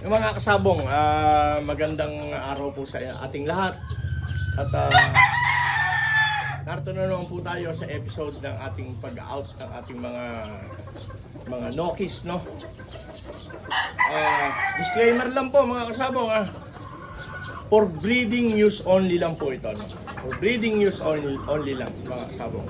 Yung mga kasabong, magandang araw po sa ating lahat. At narito na naman po tayo sa episode ng ating pag-out ng ating mga nokis, no? Disclaimer lang po mga kasabong, for breeding use only lang po ito, no? For breeding use only lang mga kasabong.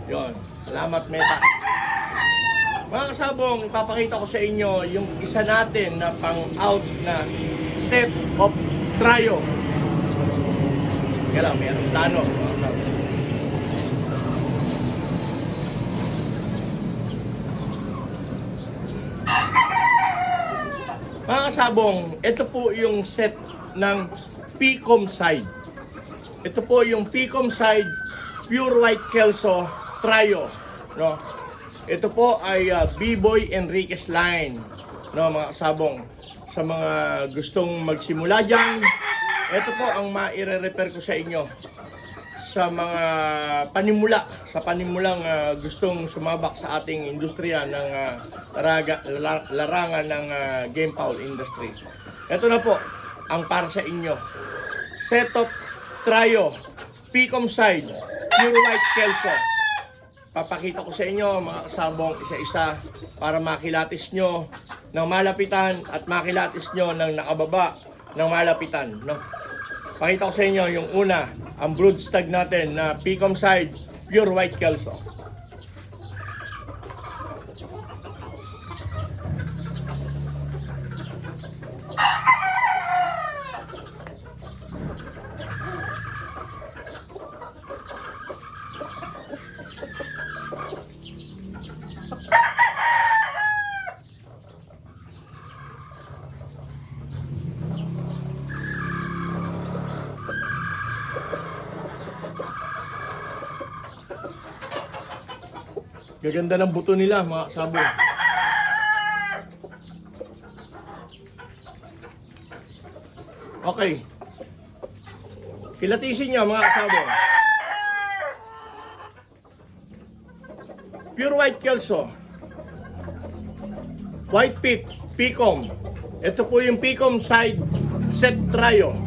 Yon, salamat Meta. Mga kasabong, ipapakita ko sa inyo yung isa natin na pang-out na set of trio. Kaya lang, mayroong plano mga kasabong. Mga kasabong, ito po yung set ng Picom side. Ito po yung Picom side Pure White Kelso Trio, no? Ito po ay B-Boy Enriquez line, no, mga kasabong. Sa mga gustong magsimula diyan, ito po ang maire-refer ko sa inyo sa mga panimulang gustong sumabak sa ating industriya ng larangan ng game fowl industry. Ito na po ang para sa inyo. Setup Trio Picom side Pure White Kelso. Papakita ko sa inyo mga kasabong isa-isa para makilatis nyo ng malapitan at makilatis nyo ng nakababa ng malapitan, no? Pakita ko sa inyo yung una, ang brood stag natin na Picom side Pure White Kelso. Gaganda ng buto nila mga kasabong. Okay. Kilatisin nyo mga kasabong. Pure White Kelso. White Pit, Picom. Ito po yung Picom side set trio.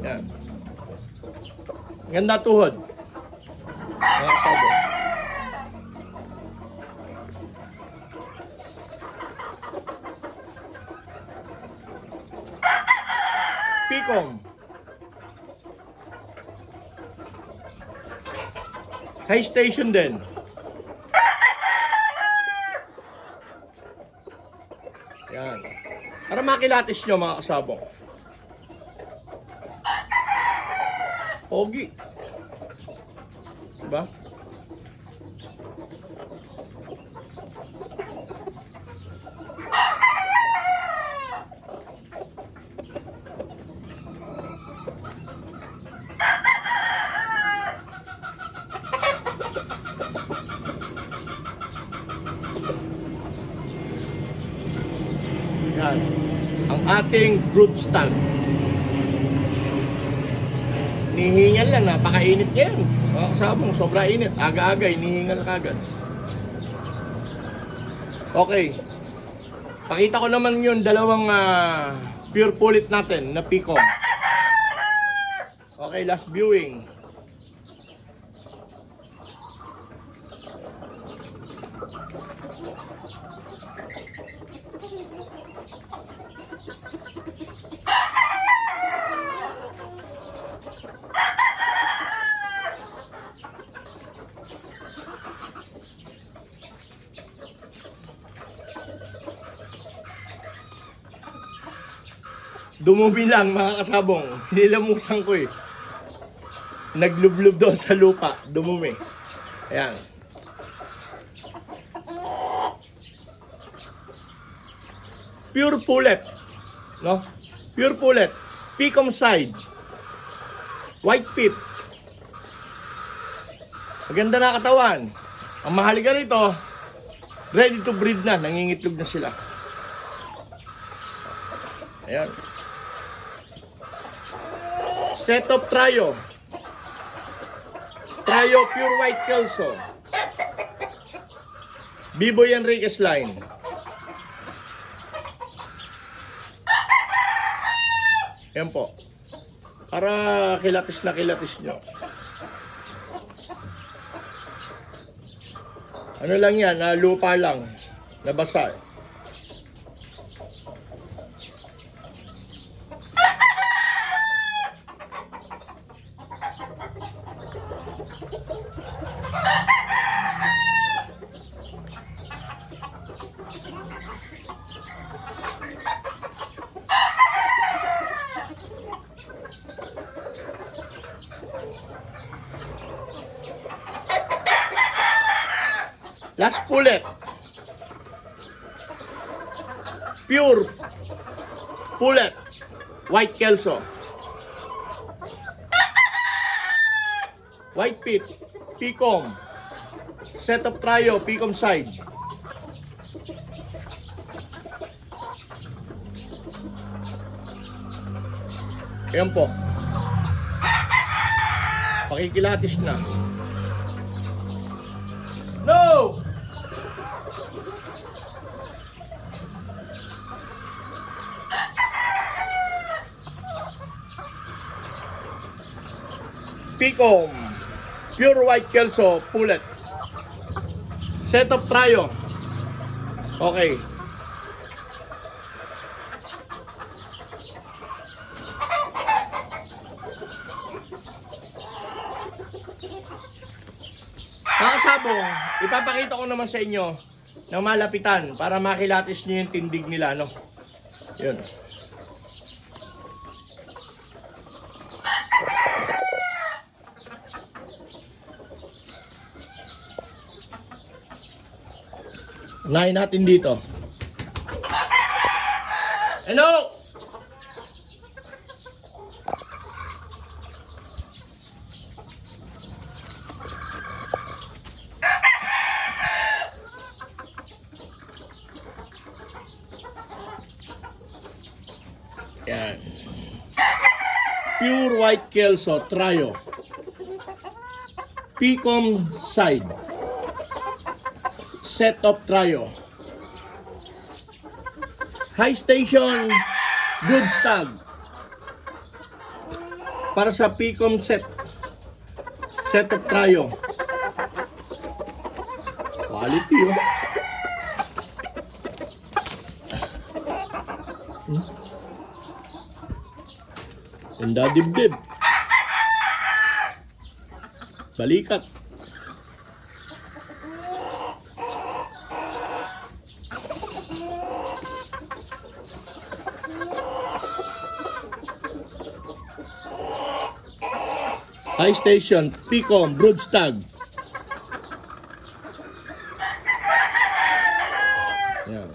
Yan. Ganda tuhod. Mga kasabong. Picom. High station din. Yan. Para makilatis nyo mga kasabong. Pogi. Diba? Yan. Ang ating brood stag. Nihingal lang, napakainit yan. Mga kasabong, sobra init. Aga-aga, inihingal kagad. Okay. Pakita ko naman yung dalawang pure pullet natin na Picom. Okay, last viewing. Dumumi lang mga kasabong. Nilamusan ko eh. Naglublub doon sa lupa. Dumumi. Ayan. Pure pullet. No? Pure pullet. Picom side. White pit. Maganda na katawan. Ang mahalaga rito, ready to breed na. Nangingitlog na sila. Ayan. Setup Trio. Trio Pure White Kelso. B-Boy Enriquez line. Yan po. Para kilatis na kilatis nyo. Ano lang yan, lupa lang. Nabasa. Last pullet. Pure pullet. White Kelso. White pit. Picom. Setup Trio. Picom side. Ayan po. Pakikilatis na. No! Picom. Pure White Kelso. Pullet. Setup Trio. Okay. Kakasabong, ipapakita ko naman sa inyo ng malapitan para makilatis nyo yung tindig nila, no? Yun. Unahin natin dito. Hello! Yan. Pure White Kelso Trio. Picom side. Setup Trio. High station good stag. Para sa Picom setup Trio. Quality, oh. Ganda dibdib. Balikat. High station, Picom, broodstag. Yan.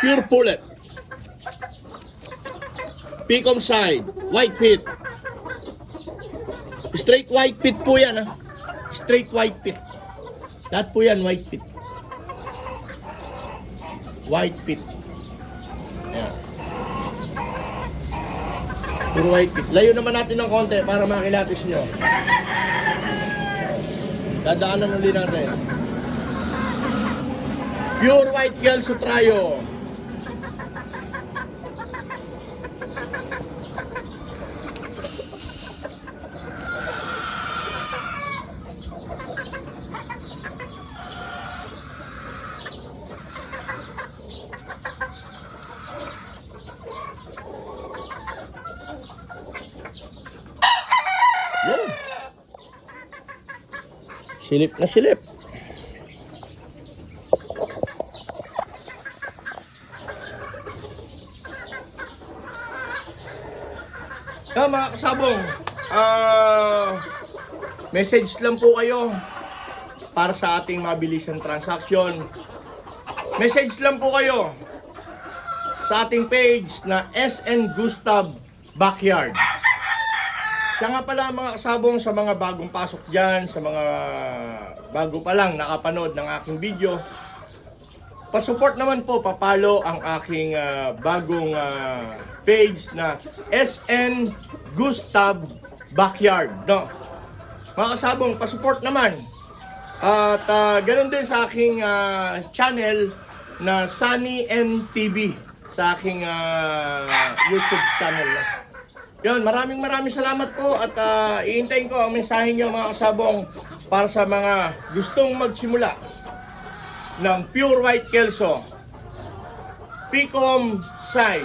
Pure pullet. Picom side, white pit. Straight white pit po yan, ha. Straight white pit. Lahat po yan white pit. White pit. Ayan. Pure white pit. Layo naman natin ng konti para makilatis nyo. Dadaanan ulit natin. Pure White Kelso Trio. Yan. Silip na silip. Yan mga kasabong, message lang po kayo para sa ating mabilisang transaksyon. Message lang po kayo sa ating page na SN Gustav Backyard. Siya nga pala mga kasabong, sa mga bagong pasok dyan, sa mga bago pa lang nakapanood ng aking video, Pa-support naman po, papalo ang aking bagong page na SN Gustav Backyard, no? Mga kasabong, pa-support naman. At ganoon din sa aking channel na Sunny NTV sa aking YouTube channel. No? Yun, maraming salamat po at iintayin ko ang mensahe nyo mga kasabong para sa mga gustong magsimula ng Pure White Kelso Picom Side.